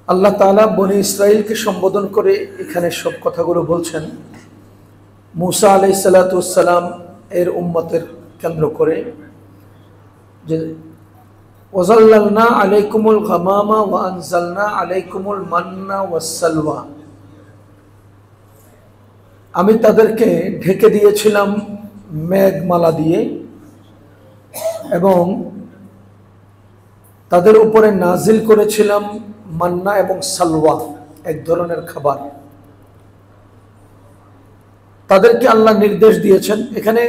আল্লাহ তাআলা বনি ইসরাইলকে সম্বোধন করে এখানে সব কথাগুলো বলছেন। মুসা আলাইহিস সালাতু ওয়াস সালাম এর উম্মতের কেন্দ্র করে যে ওয়াজাল্লালনা আলাইকুমুল গামামা ওয়া আনজালনা আলাইকুমুল মান্না ওয়াস সালওয়া, আমি তাদেরকে ঢেকে দিয়েছিলাম মেঘমালা দিয়ে এবং তাদের উপরে নাজিল করেছিলাম মান্না এবং সালওয়া, এক ধরনের খাবার। তাদেরকে আল্লাহ নির্দেশ দিয়েছেন, এখানে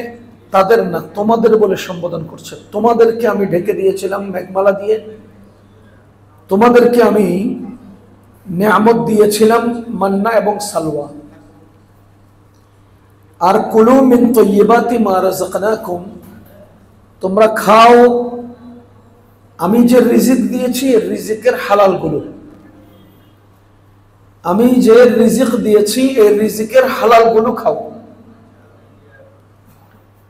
তাদের না তোমাদের বলে সম্বোধন করছেন। তোমাদেরকে আমি ঢেকে দিয়েছিলাম মেঘমালা দিয়ে, তোমাদেরকে আমি নিয়ামত দিয়েছিলাম মান্না এবং সালওয়া। আর কুলু মিন তাইয়্যিবাতি মা রাযাকনাকুম, তোমরা খাও আমি যে রিজিক দিয়েছি এর রিজিকের হালালগুলো। আমি যে রিজিক দিয়েছি এই রিজিকের হালালগুলো খাও।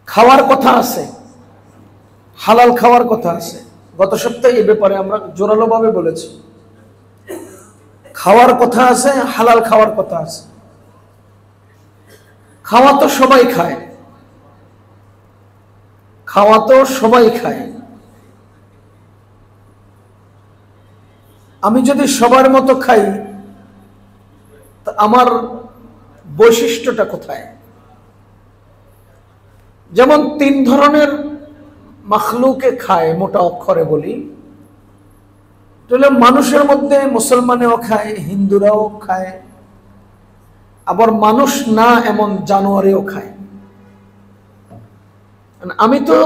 খাওয়ার কথা আছে, হালাল খাওয়ার কথা আছে। গত সপ্তাহে এ ব্যাপারে আমরা জোরালোভাবে বলেছি। খাওয়ার কথা আছে, হালাল খাওয়ার কথা আছে। খাওয়া তো সবাই খায়, খাওয়া তো সবাই খায়। আমি যদি সবার মতো খাই তা আমার বৈশিষ্ট্যটা কোথায়? যেমন 3 ধরনের মাখলুকে খায়, মোটা অক্ষরে বলি তাহলে মানুষের মধ্যে মুসলমানেও খায়, হিন্দুরাও খায়, আবার মানুষ না এমন জানোয়ারেও খায়। আমি তো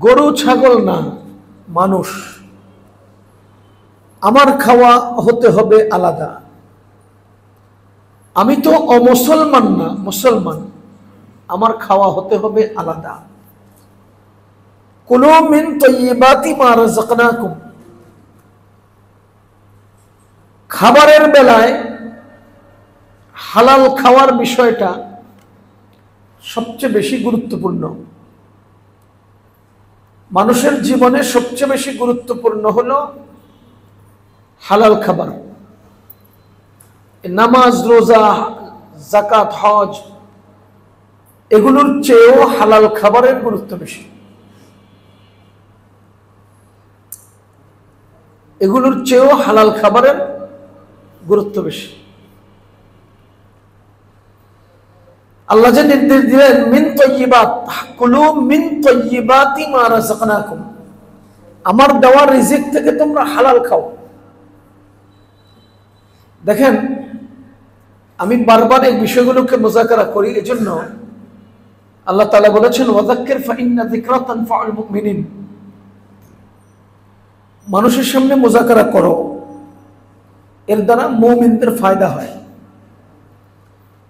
গরু ছাগল না, মানুষ। আমার খাওয়া হতে হবে আলাদা। আমি তো অমুসলমান না, মুসলমান, আমার খাওয়া হতে হবে আলাদা। কুলু মিন তাইয়্যিবাতি মা রাযাকনাকুম, খাবারের বেলায় হালাল খাওয়ার বিষয়টা সবচেয়ে বেশি গুরুত্বপূর্ণ। মানুষের জীবনে সবচেয়ে বেশি গুরুত্বপূর্ণ হলো হালাল খাবার। নামাজ, রোজা, যাকাত, হজ এগুলোর চেয়েও হালাল খাবারের গুরুত্ব বেশি। এগুলোর চেয়েও হালাল খাবারের গুরুত্ব বেশি। আল্লাহ যে নির্দেশ দিলেন মিন তাইয়্যিবাত, কুলু মিন তাইয়্যিবাতি মা রাযাকনাকুম, আমার দেওয়া রিজিক থেকে তোমরা হালাল খাও। দেখেন, আমি বারবার এই বিষয়গুলোকে মুযাকারা করি, এজন্য আল্লাহ তাআলা বলেছেন ওয়াযাক্কির ফাইন্না যিকরা তানফাউল মুমিনিন, মানুষের সামনে মুযাকারা করো, এর দ্বারা মুমিনদের ফায়দা হয়।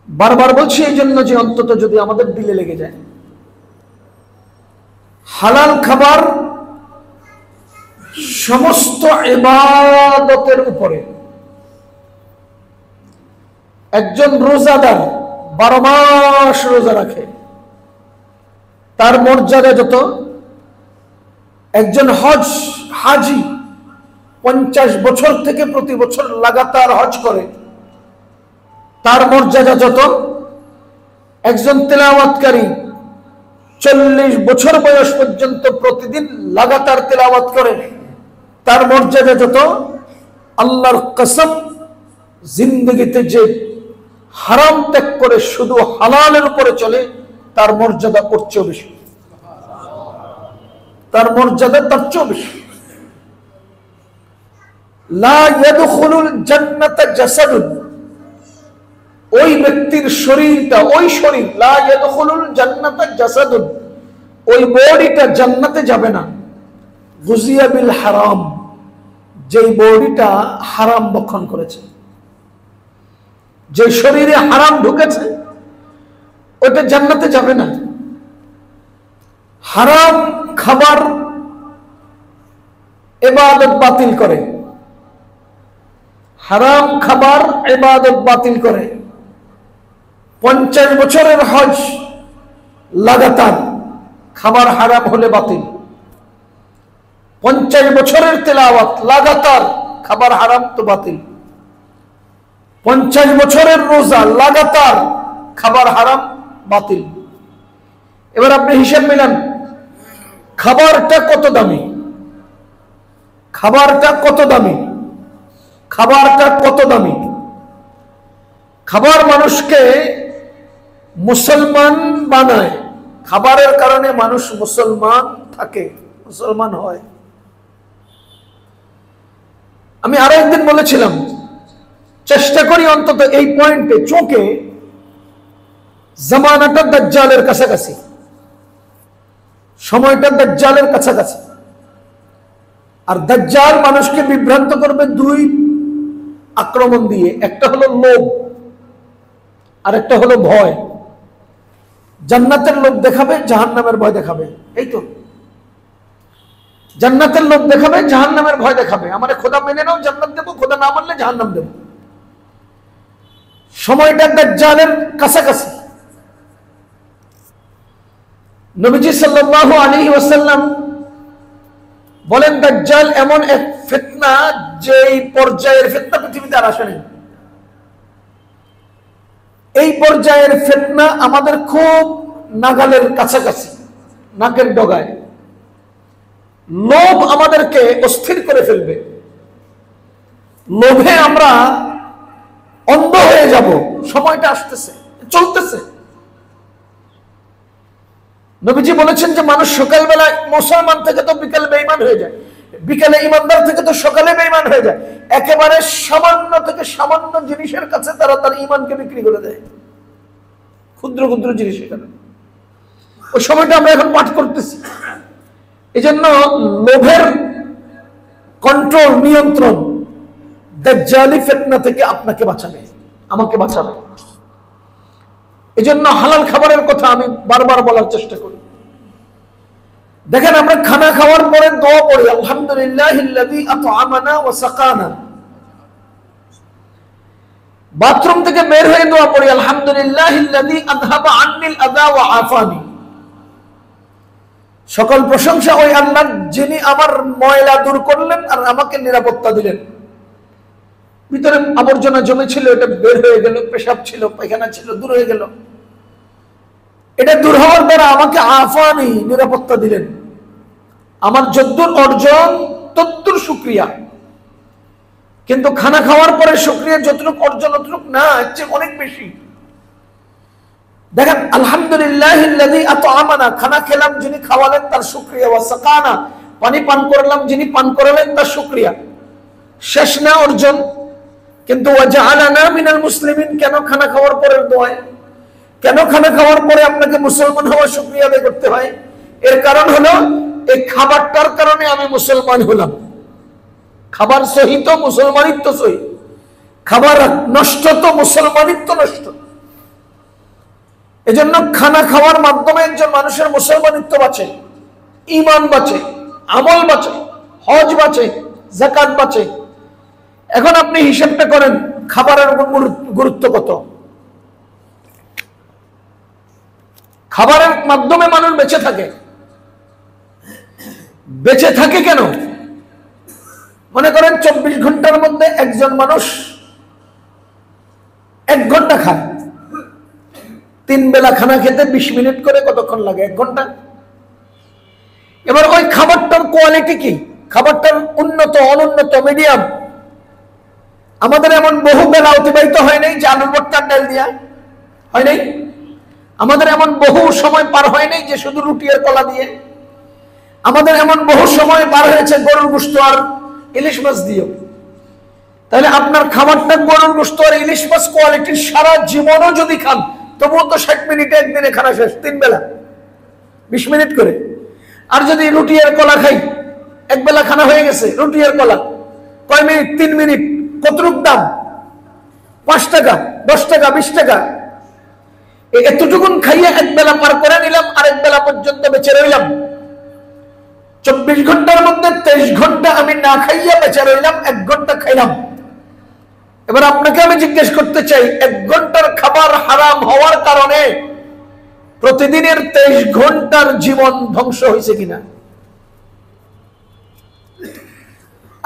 বারবার বলছি এই জন্য যে অন্তত যদি আমাদের দিলে লেগে যায়। হালাল খাবার সমস্ত ইবাদতের উপরে। একজন রোজাদার 12 মাস রোজা রাখে, তার মর্যাদা যত। একজন হাজি 50 বছর থেকে প্রতি বছর লাগাতার হজ করে, তার মর্যাদা যত। একজন তেলাওয়াতকারী 40 বছর বয়স পর্যন্ত প্রতিদিন লাগাতার তেলাওয়াত করে, তার মর্যাদা যত। আল্লাহর কসম, জিন্দগিতে যে হারাম ত্যাগ করে শুধু হালালের উপরে চলে, তার মর্যাদা ওর চেয়েও বেশি, তার মর্যাদা তার চেয়েও বেশি। লা ইয়াদখুলুল জান্নাতা জাসাদুন, ওই ব্যক্তির শরীরটা, ওই শরীর, লা ইয়াদখুলুল জান্নাতা জাসাদুন, ওই বডিটা জান্নাতে যাবে না। গুজিয়া বিল হারাম, যেই বডিটা হারাম ভক্ষণ করেছে, যে শরীরে হারাম ঢুকেছে, ওটা জান্নাতে যাবে না। হারাম খাবার ইবাদত বাতিল করে, হারাম খাবার ইবাদত বাতিল করে। 50 বছরের হজ লাগাতার, খাবার হারাম হলে বাতিল। 50 বছরের তেলাওয়াত লাগাতার, খাবার হারাম তো বাতিল। 50 বছরের রোজা লাগাতার, খাবার হারাম, বাতিল। এবার আপনি হিসাব মিলান, খাবারটা কত দামি, খাবারটা কত দামি, খাবারটা কত দামি। খাবার মানুষকে মুসলমান বানায়, খাবারের কারণে মানুষ মুসলমান থাকে, মুসলমান হয়। আমি আরো একদিন বলেছিলাম, চেষ্টা করি অন্তত এই পয়েন্টে চোখে, জামানাটা দাজ্জালের কাছাকাছি, সময়টা দাজ্জালের কাছাকাছি। আর দাজ্জাল মানুষকে বিভ্রান্ত করবে দুই আক্রমণ দিয়ে, একটা হলো লোভ আর একটা হলো ভয়। জান্নাতের লোভ দেখাবে, জাহান্নামের ভয় দেখাবে। এই তো, জান্নাতের লোভ দেখাবে, জাহান্নামের ভয় দেখাবে। আমারে খোদা মেনে নাও, জান্নাত দেবো, খোদা না মানলে জাহান্নাম দেবো। সময়টা দাজ্জালের কাছাকাছি। নবীজি সাল্লাল্লাহু আলাইহি ওয়াসাল্লাম বলেন, দাজ্জাল এমন এক ফিতনা, যে এই পর্যায়ের ফিতনা পৃথিবীতে আর আসেনি। এই পর্যায়ের ফিতনা আমাদের খুব নাগালের কাছাকাছি, নাকের ডগায়। লোভ আমাদেরকে অস্থির করে ফেলবে, লোভে আমরা অন্ধ হয়ে যাব। সময়টা আসতেছে, চলতেছে। নবীজি বলেছেন যে মানুষ সকালবেলা মুসলমান থেকে তো বিকালে বেঈমান হয়ে যায়, বিকালে ইমানদার থেকে তো সকালে বেঈমান হয়ে যায়। একেবারে সামান্য থেকে সামান্য জিনিসের কাছে তারা তার ঈমানকে বিক্রি করে দেয়, ক্ষুদ্র ক্ষুদ্র জিনিস। এখানে ওই সময়টা আমরা এখন পাঠ করতেছি। এই জন্য লোভের কন্ট্রোল, নিয়ন্ত্রণ দাজ্জালি ফিতনা থেকে আপনাকে বাঁচাবে, আমাকে বাঁচাবে। এই জন্য হালাল খাবারের কথা আমি বারবার বলার চেষ্টা করি। দেখেন, আমরা খানা খাওয়ার পরে দোয়া পড়ি, আলহামদুলিল্লাহিল্লাযী আত'আমানা ওয়া সাকানা। বাথরুম থেকে বের হয়ে দোয়া পড়ি, আলহামদুলিল্লাহিল্লাযী আযহাবা আন্নিল আযা ওয়া আফানি। সকল প্রশংসা ওই আল্লাহর, যিনি আমার ময়লা দূর করলেন আর আমাকে নিরাপত্তা দিলেন। ভিতরে আবর্জনা জমে ছিল, এটা বের হয়ে গেল, পেশাব ছিল, পায়খানা ছিল, দূর হয়ে গেল। এটা দূর হওয়ার দ্বারা আমাকে আফানি, নিরাপত্তা দিলেন। আমার যদ্দুর অর্জন তদ্দুর শুকরিয়া। কিন্তু খানা খাওয়ার পরে শুকরিয়া যতটুকু অর্জন অতটুকু না, এর চেয়ে অনেক বেশি। দেখেন, আলহামদুলিল্লাহিল্লাযী আত'আমানা, খানা খেলাম যিনি খাওয়ালেন তার শুকরিয়া, ওয়া সাকানা, পানি পান করলাম যিনি পান করালেন তার শুকরিয়া। শেষ না অর্জন, কিন্তু ওয়া জাআলানা মিনাল মুসলিমিন। কেন খানা খাওয়ার পরের দোয়ায়, কেন খানা খাওয়ার পরে আপনাকে মুসলমান হওয়ার শুকরিয়া আদায় করতে হয়? এর কারণ হলো, এই খাবারটার কারণে আমি মুসলমান হলাম। খাবার সহি তো মুসলমানিত্ব সহি, খাবার নষ্ট তো মুসলমানিত্ব নষ্ট। এজন্য খানা খাওয়ার মাধ্যমে একজন মানুষের মুসলমানিত্ব বাঁচে, ঈমান বাঁচে, আমল বাঁচে, হজ বাঁচে, যাকাত বাঁচে। এখন আপনি হিসাবটা করেন, খাবারের গুরুত্ব কত। খাবারের মাধ্যমে মানুষ বেঁচে থাকে। বেঁচে থাকে কেন? মনে করেন 24 ঘন্টার মধ্যে একজন মানুষ 1 ঘন্টা খায়। 3 বেলা খানা খেতে 20 মিনিট করে কতক্ষণ লাগে? 1 ঘন্টা। এবার ওই খাবারটার কোয়ালিটি কি? খাবারটার উন্নত, অনুন্নত, মিডিয়াম। আমাদের এমন বহু বেলা অতিবাহিত হয় নাই যে আলুর ভর্তার ডাল দিয়া, হয় নাই। আমাদের এমন বহু সময় পার হয় নাই যে শুধু রুটি আর কলা দিয়ে। আমাদের এমন বহু সময় পার হয়েছে গরুর গোশত আর ইলিশ মাছ দিয়ে। তাহলে আপনার খাবারটা গরুর গোশত আর ইলিশ মাছ কোয়ালিটির, সারা জীবনও যদি খান তবুও তো 60 মিনিটে একদিনে খানা শেষ, 3 বেলা 20 মিনিট করে। আর যদি রুটি আর কলা খাই, 1 বেলা খানা হয়ে গেছে। রুটি আর কলা কয় মিনিট? 3 মিনিট। কতটুক দাম? 5 টাকা, 10 টাকা, 20 টাকা। এতটুকুন খাইয়ে 1 বেলা পার করে নিলাম, আর 1 বেলা পর্যন্ত বেঁচে রইলাম। 24 ঘন্টার মধ্যে 23 ঘন্টা আমি না খাইয়া বেঁচে রইলাম, 1 ঘন্টা খাইলাম। এবার আপনাকে আমি জিজ্ঞেস করতে চাই, 1 ঘন্টার খাবার হারাম হওয়ার কারণে প্রতিদিনের 23 ঘন্টার জীবন ধ্বংস হয়েছে কিনা?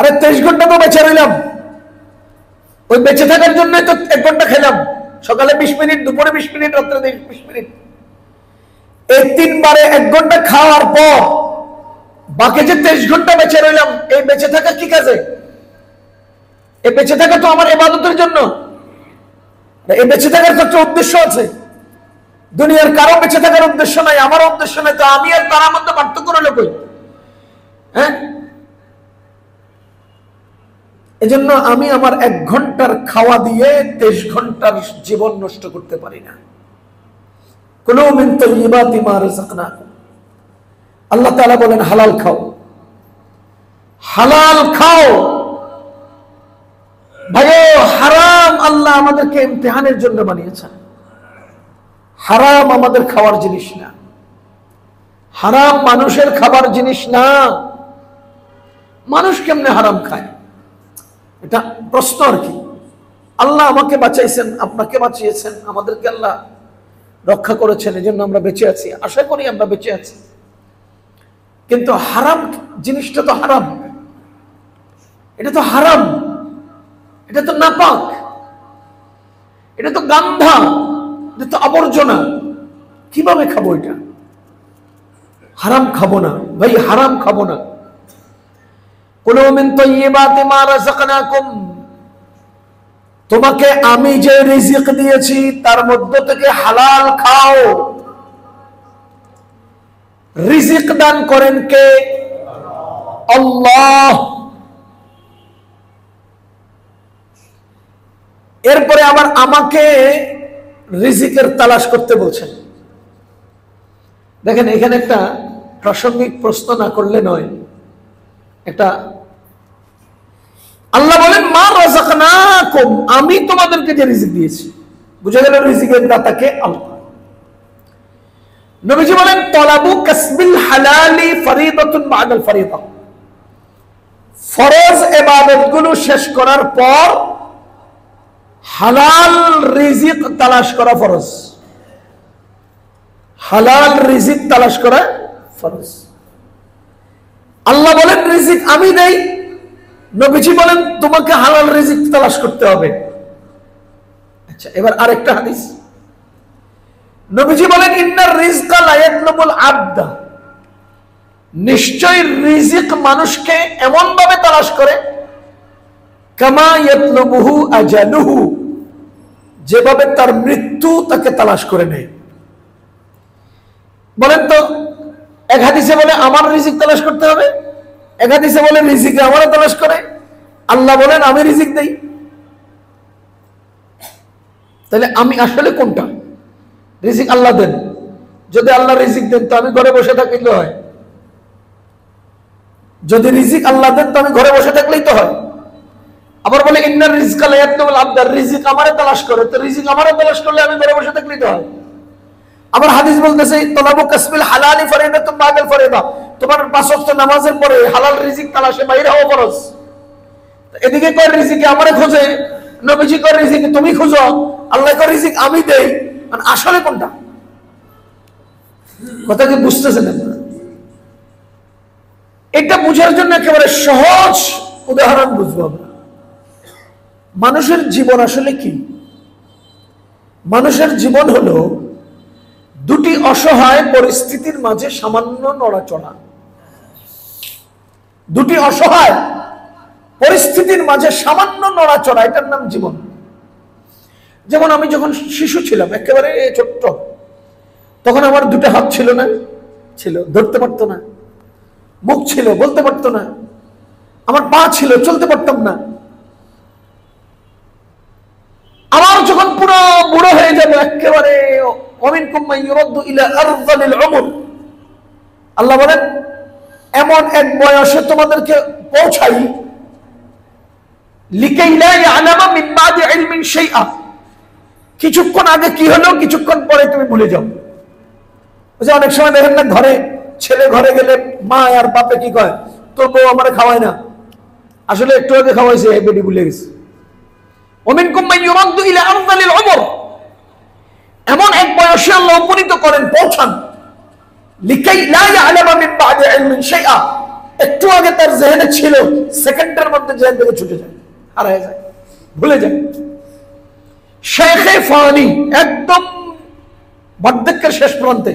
আরে 23 ঘন্টা তো বেঁচে রইলাম, ওই বেঁচে থাকার জন্য তো 1 ঘন্টা খেলাম, সকালে 20 মিনিট, দুপুরে 20 মিনিট, রাত্রে 20 মিনিট। এই 3 বারে 1 ঘন্টা খাওয়ার পর বাকি যে 23 ঘন্টা বেঁচে রইলাম, এই বেঁচে থাকা কি কাজে? এই বেঁচে থাকা তো আমার ইবাদতের জন্য। এই বেঁচে থাকার তো একটা উদ্দেশ্য আছে। দুনিয়ার কারো বেঁচে থাকার উদ্দেশ্য নাই, আমার উদ্দেশ্য নাই, তো আমি আর তার মধ্যে পার্থক্য রইল কই? হ্যাঁ, এজন্য আমি আমার 1 ঘন্টার খাওয়া দিয়ে 23 ঘন্টার জীবন নষ্ট করতে পারি না। কুলু মিন তাইয়্যিবাতি মা রাযাকনাকুম, আল্লাহ তাআলা বলেন হালাল খাও, হালাল খাও। ভাইও, হারাম আল্লাহ আমাদেরকে ইমতিহানের জন্য বানিয়েছেন। হারাম আমাদের খাওয়ার জিনিস না, হারাম মানুষের খাবার জিনিস না। মানুষ কেমনে হারাম খায়, এটা প্রশ্ন আর কি। আল্লাহ আমাকে বাঁচাইছেন, আপনাকে বাঁচিয়েছেন, আমাদেরকে আল্লাহ রক্ষা করেছেন, এই জন্য আমরা বেঁচে আছি, আশা করি আমরা বেঁচে আছি। কিন্তু হারাম জিনিসটা তো হারাম, এটা তো হারাম, এটা তো নাপাক, এটা তো গান্ধা, এটা তো আবর্জনা। কিভাবে খাবো এটা? হারাম খাবো না ভাই, হারাম খাবো না। কুলু মিন তাইয়্যিবাতি মা রাযাকনাকুম, তোমাকে আমি যে রিজিক দিয়েছি তার মধ্য থেকে হালাল খাও। রিজিক দান করেন কে? আল্লাহ। এরপরে আবার আমাকে রিজিকের তালাশ করতে বলছেন। দেখেন, এখানে একটা প্রাসঙ্গিক প্রশ্ন না করলে নয়। একটা আল্লাহ বলেন মা রাযাকনাকুম, আমি তোমাদেরকে যে রিজিক দিয়েছি, বুঝা গেল রিজিকের দাতাকে আল্লাহ। নবীজি বলেন তলাবু কাসবিল হালালি ফরিদাতুন বাদাল ফরিদা, ফরজ ইবাদতগুলো শেষ করার পর হালাল রিজিক তালাশ করা ফরজ। হালাল রিজিক তালাশ করা ফরজ। আল্লাহ বলেন রিজিক আমি দেই, নবীজি বলেন তোমাকে হালাল রিজিক তালাশ করতে হবে। আচ্ছা, এবার আরেকটা হাদিস, নবীজি বলেন ইন্নার রিজকা লা ইয়াতলুবুল আবদা, নিশ্চয় রিজিক মানুষকে এমন ভাবে তালাশ করে কামা ইয়াতলুবুহু আজালুহু, যেভাবে তার মৃত্যু তাকে তালাশ করে নেয়। বলেন তো, এক হাদিসে বলে আমার রিজিক তালাশ করতে হবে, এক হাদিসে বলে রিজিক আমারও তালাশ করে। আল্লাহ বলেন আমি রিজিক দেই। তাহলে আমি আসলে কোনটা? রিজিক আল্লাহ দেন, যদি আল্লাহ রিজিক দেন তো আমি ঘরে বসে থাকলে হয়। যদি রিজিক আল্লাহ দেন তো আমি ঘরে বসে থাকলেই তো হয়। আবার বলে ইন্নার রিজকা লা ইয়াতলুবুল আবদা, রিজিক আমারে তালাশ করে, তো রিজিক আমারে তালাশ করলে আমি ঘরে বসে থাকলেই তো হয়। আবার হাদিস বলতেছে তলাবু কাসবিল হালালি ফরিদাতুন বাদাল ফরিদা, তোমার 5 ওয়াক্ত নামাজের পরে হালাল রিজিক তালাশে বাইরে হওয়া ফরজ। এদিকে কয় রিজিক আমারে খোঁজে, নবীজি কয় রিজিক তুমি খোঁজো, আল্লাহ কয় রিজিক আমি দেই। মানে আসলে কোনটা? কথা কি বুঝতেছেন আপনারা? এটা বুঝার জন্য একেবারে সহজ উদাহরণ বুঝবো আমরা। মানুষের জীবন আসলে কি? মানুষের জীবন হলো দুটি অসহায় পরিস্থিতির মাঝে সামান্য নড়াচড়া। দুটি অসহায় পরিস্থিতির মাঝে সামান্য নড়াচড়া, এটার নাম জীবন। যেমন আমি যখন শিশু ছিলাম, একেবারে ছোট্ট, তখন আমার 2টা হাত ছিল না, ছিল ধরতে পারতো না, মুখ ছিল বলতে পারতো না, আমার পা ছিল চলতে পারতাম না। আমার যখন পুরো বুড়ো হয়ে যাবো, একেবারে ওয়ামিনকুম মান ইউরাদ্দু ইলা আরযালিল উমর, আল্লাহ বলেন এমন এক বয়সে তোমাদেরকে পৌঁছাই লিকাই লা ইয়ালামা মিন বাদি ইলমিন শাইআ, কিছুক্ষণ আগে কি হলো কিছুক্ষণ পরে তুমি ভুলে যাও। যে অনেক সময় দেখেন না, ঘরে ছেলে ঘরে গেলে মা আর বাপে কি কয়, তোর বউ আমারে খাওয়ায় না, আসলে একটু আগে খাওয়াইছে, এই বেটি ভুলে গেছে। ওমিনকুম মান ইউরাদ্দু ইলা আরযালিল উমর, এমন এক বয়সে আল্লাহ উপনীত করেন, পৌঁছান, লিকাই লা ইয়ালামা মিন বাদি ইলমিন শাইআ, একটু আগে তার জেহেনে ছিল, সেকেন্ডের মধ্যে জেহেন থেকে ছুটে যায়, হারিয়ে যায়, ভুলে যায়। শেখে ফানি, একদম বার্ধক্যের শেষ প্রান্তে।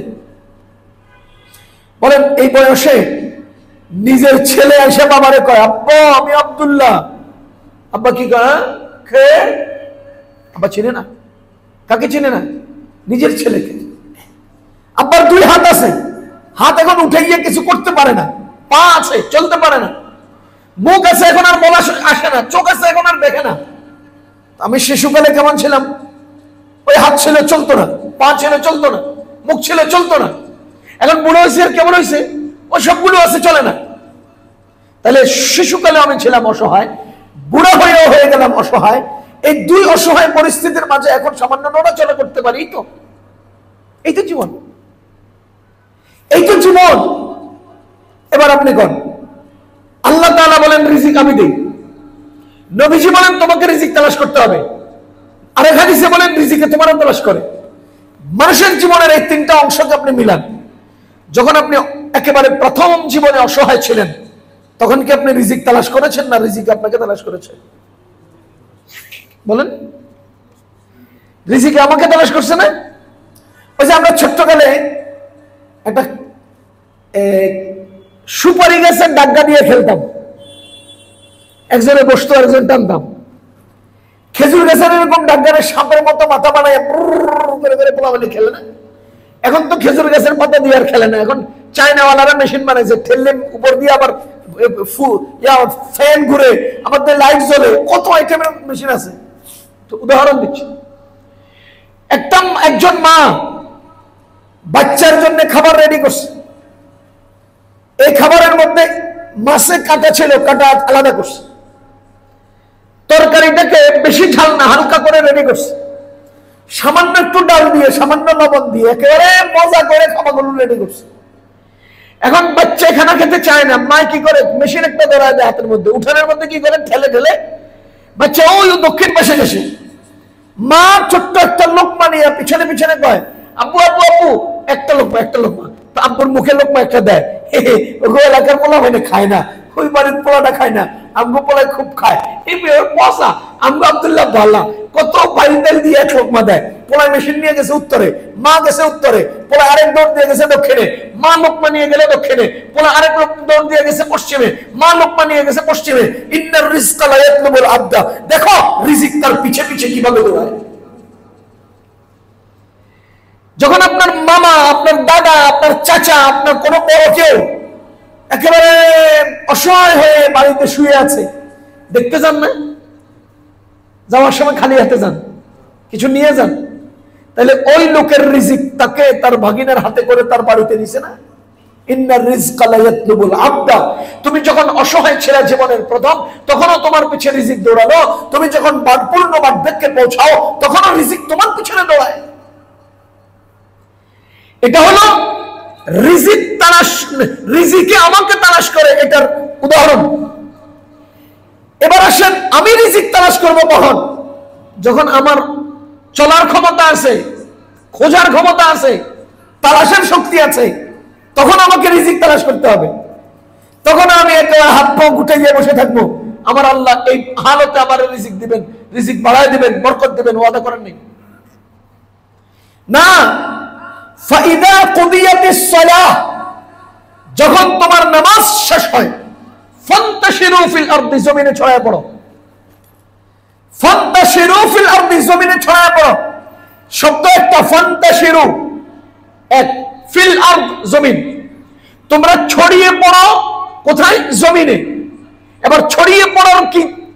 বলেন এই বয়সে নিজের ছেলে এসে বাবারে কয়, আব্বা আমি আব্দুল্লাহ। আব্বা কি কয়? কে? আব্বা চিনে না। কাকে চিনে না? নিজের ছেলেকে। আব্বার 2 হাত আছে, হাত এখন উঠে গিয়ে কিছু করতে পারে না, পা আছে চলতে পারে না, মুখ আছে এখন আর বলা আসে না, চোখ আছে এখন আর দেখে না। আমি শিশুকালে কেমন ছিলাম? ওই হাত ছিল চলতো না, পা ছিল চলতো না, মুখ ছিল চলতো না। এখন বুড়ো হয়েছে, আর কেমন হয়েছে? ওই সবগুলো আছে, চলে না। তাহলে শিশুকালে আমি ছিলাম অসহায়, বুড়ো হয়েও হয়ে গেলাম অসহায়। এই 2 অসহায় পরিস্থিতির মাঝে এখন সামান্য নড়াচড়া করতে পারি, তো এই তো জীবন, এই তো জীবন। এবার আপনি কোন? আল্লাহ তাআলা বলেন রিজিক আমি দেই, নবীজি বলেন তোমাকে রিজিক তালাশ করতে হবে, আরেক হাদিসে বলেন রিজিকে তোমার তালাশ করে। মানুষের জীবনের এই 3টা অংশকে আপনি মিলান। যখন আপনি একেবারে প্রথম জীবনে অসহায় ছিলেন, তখন কি আপনি রিজিক তালাশ করেছেন, না রিজিক আপনাকে তালাশ করেছে? বলেন, রিজিকে আমাকে তালাশ করছে না? ওই যে আমরা ছোট্টকালে একটা সুপারি গাছের ডাগ্গা দিয়ে খেলতাম, একজনে বসতো একজন টানতাম। খেজুর গাছের এরকম ডাগ্গারে সাপের মতো মাথা বানায় করে করে পোলাপালি খেলে না? এখন তো খেজুর গাছের পাতা দিয়ে আর খেলে না, এখন চায়নাওয়ালারা মেশিন বানাইছে, ঠেললে উপর দিয়ে আবার ফ্যান ঘুরে, আমাদের লাইট জ্বলে, কত আইটেমের মেশিন আছে। তো উদাহরণ দিচ্ছি, একজন মা বাচ্চার জন্য খাবার রেডি করছে। এই খাবারের মধ্যে মাছে কাটা ছিল, কাটা আলাদা করছে। তরকারিটাকে বেশি ঝাল না, হালকা করে রেডি করছে। সামান্য একটু ডাল দিয়ে, সামান্য লবণ দিয়ে একেবারে মজা করে খাবারগুলো রেডি করছে। এখন বাচ্চা খানা খেতে চায় না, মা কি করে? মেশিন একটা ধরা দেয় হাতের মধ্যে, উঠানের মধ্যে কি করে? ঠেলে ঠেলে বাচ্চা ওই দক্ষিণ পাশে গেছে। মা ছোট্ট একটা লোকমা নিয়ে পিছনে পিছনে কয়, আব্বু আব্বু আব্বু একটা লোকমা, একটা লোকমা। তো আব্বুর মুখে লোকমা একটা দেয়। ওই এলাকার পোলা মানে খায় না, ওই বাড়ির পোলাটা খায় না, আমগো পোলায় খুব খায়। এই পচা আমগো আব্দুল্লাহ ভাল্লা কত বাইল দিয়ে এক লোকমা দেয়। পোলায় মেশিন নিয়ে গেছে উত্তরে, মা গেছে উত্তরে, পোলা আরেক দৌড় দিয়ে গেছে দক্ষিণে, মা লোকমা নিয়ে গেলে দক্ষিণে, পোলা আরেক লোক দৌড় দিয়ে গেছে পশ্চিমে, মা লোকমা নিয়ে গেছে পশ্চিমে। ইন্নার রিজকা লা ইয়াতলুবুল আবদা, দেখো রিজিক তার পিছে পিছে কিভাবে দৌড়ায়। যখন আপনার মামা, আপনার দাদা, আপনার চাচা, আপনার কোনো বড় কেউ একেবারে অসহায় হয়ে বাড়িতে শুয়ে আছে, দেখতে যান না? যাওয়ার সময় খালি হাতে যান, কিছু নিয়ে যান। তাহলে ওই লোকের রিজিক তাকে তার ভাগিনার হাতে করে তার বাড়িতে দিছে না? ইন্নার রিজকা লা ইয়াতলুবুল আবদা। তুমি যখন অসহায় ছিলে জীবনের প্রথম, তখনও তোমার পিছে রিজিক দৌড়ালো। তুমি যখন পূর্ণ বার্ধক্যে পৌঁছাও, তখনও রিজিক তোমার পিছনে দৌড়ায়। এটা হলো রিজিক তালাশ, রিজিকে আমাকে তালাশ করে, এটার উদাহরণ। এবার আসেন, আমি রিজিক তালাশ করবো কখন? যখন আমার চলার ক্ষমতা আছে, খোঁজার ক্ষমতা আছে, তালাশের শক্তি আছে, তখন আমাকে রিজিক তালাশ করতে হবে। তখন আমি একটা হাত পা গুটে গিয়ে বসে থাকবো, আমার আল্লাহ এই হালতে আমার রিজিক দিবেন, রিজিক বাড়ায় দিবেন, বরকত দিবেন, ওয়াদা করেন নেই না। ফাইদা কুদিয়াতিস সালাহ, যখন তোমার নামাজ শেষ হয়, ফান্তাশিরু ফিল আরদি, জমিনে ছড়ায় পড়ো। ফান্তাশিরু ফিল আরদি, জমিনে ছড়ায় পড়ো। শব্দ একটা, ফান্তাশিরু এক, ফিল আরদ জমিন। তোমরা ছড়িয়ে পড়ো কোথায়? জমিনে। এবার ছড়িয়ে পড়ার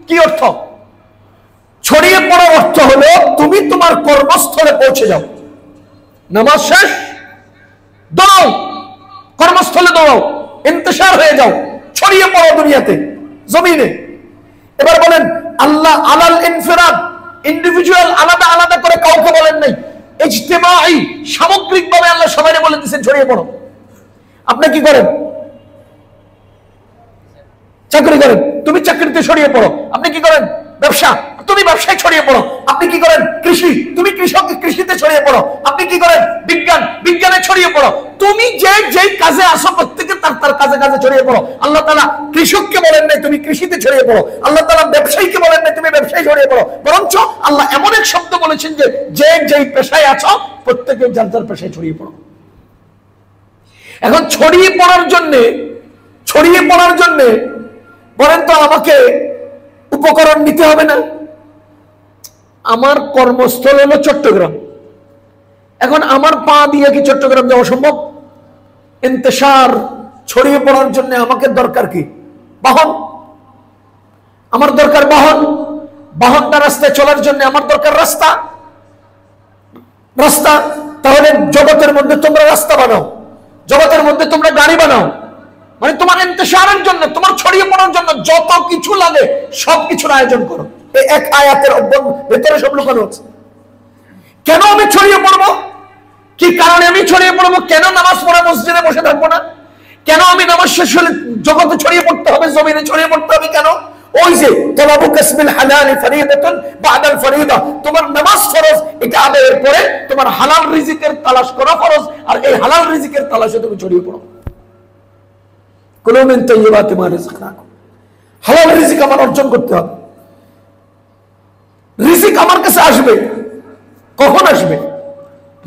কি অর্থ? ছড়িয়ে পড়ার অর্থ হলো তুমি তোমার কর্মস্থলে পৌঁছে যাও। নামাজ শেষ, দৌড়াও, কর্মস্থলে দৌড়াও, ইন্তেশার হয়ে যাও, ছড়িয়ে পড়ো দুনিয়াতে, জমিনে। এবার বলেন, আল্লাহ আলাল ইনফিরাদ, ইন্ডিভিজুয়াল আলাদা আলাদা করে কাউকে বলেন নাই, ইজতিমাই সামগ্রিকভাবে আল্লাহ সবাইকে বলে দিয়েছেন ছড়িয়ে পড়ো। আপনি কি করেন? চাকরি করেন, তুমি চাকরিতে ছড়িয়ে পড়ো। আপনি কি করেন? ব্যবসা, তুমি ব্যবসায় ছড়িয়ে পড়ো। আপনি কি করেন? কৃষি, তুমি কৃষিতে ছড়িয়ে পড়ো। আপনি কি করেন? বিজ্ঞানে ছড়িয়ে পড়ো। তুমি যে কাজে আসো প্রত্যেকে তার কাজে ছড়িয়ে পড়ো। আল্লাহ তাআলা কৃষককে বলেন নাই তুমি কৃষিতে ছড়িয়ে পড়ো, আল্লাহ তাআলা ব্যবসায়ীকে বলেন নাই তুমি ব্যবসায় ছড়িয়ে পড়ো, বরঞ্চ আল্লাহ এমন এক শব্দ বলেছেন যে যেই পেশায় আছো প্রত্যেকে যার পেশায় ছড়িয়ে পড়ো। এখন ছড়িয়ে পড়ার জন্য বলেন তো আমাকে উপকরণ নিতে হবে না? আমার কর্মস্থল হলো চট্টগ্রাম, এখন আমার পা দিয়ে কি চট্টগ্রাম যাওয়া সম্ভব? ইন্তেশার ছড়িয়ে পড়ার জন্য আমাকে দরকার কি? বাহন। আমার দরকার বাহনটা রাস্তায় চলার জন্য আমার দরকার রাস্তা। তাহলে জগতের মধ্যে তোমরা রাস্তা বানাও, জগতের মধ্যে তোমরা গাড়ি বানাও, মানে তোমার ইন্তেশারের জন্য, তোমার ছড়িয়ে পড়ার জন্য যত কিছু লাগে সবকিছুর আয়োজন করো। এই এক আয়াতের ভেতরে সব লুকানো আছে। কেন আমি ছড়িয়ে পড়বো? কি কারণে আমি ছড়িয়ে পড়বো? কেন নামাজ পড়ে মসজিদে বসে থাকবো না? কেন আমি নামাজ শেষ হলে জগতে ছড়িয়ে পড়তে হবে, জমিনে ছড়িয়ে পড়তে হবে? কেন? ওই যে তলাবু কাসবিল হালালি ফরিদাতুন বাদাল ফরিদা, তোমার নামাজ ফরজ, এটা আদায়ের পরে তোমার হালাল রিজিকের তালাশ করা ফরজ, আর এই হালাল রিজিকের তালাশে তুমি ছড়িয়ে পড়ো। কুলু মিন তাইয়্যিবাতি মা রিযকনাকুম, হালাল রিজিক আমার অর্জন করতে হবে। রিজিক আমার কাছে আসবে, কখন আসবে?